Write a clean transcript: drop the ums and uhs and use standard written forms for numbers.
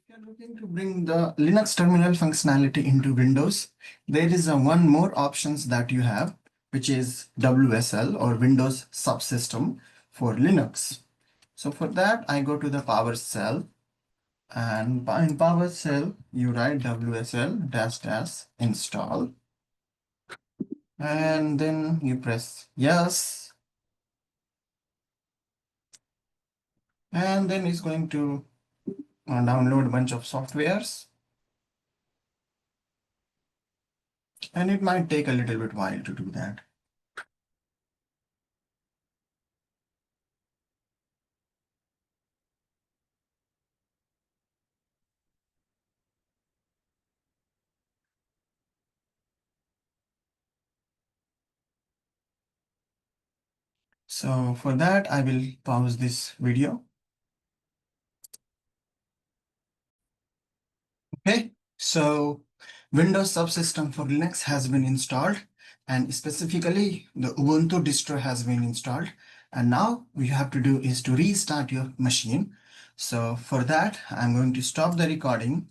You're looking to bring the Linux terminal functionality into Windows. There is a one more options that you have, which is WSL or Windows Subsystem for Linux. So for that, I go to the PowerShell, and in PowerShell, you write WSL dash dash install, and then you press yes, and then it's going to download a bunch of softwares, and it might take a little bit while to do that. So for that, I will pause this video. Okay, so Windows Subsystem for Linux has been installed, and specifically the Ubuntu distro has been installed. And now what you have to do is to restart your machine. So for that, I'm going to stop the recording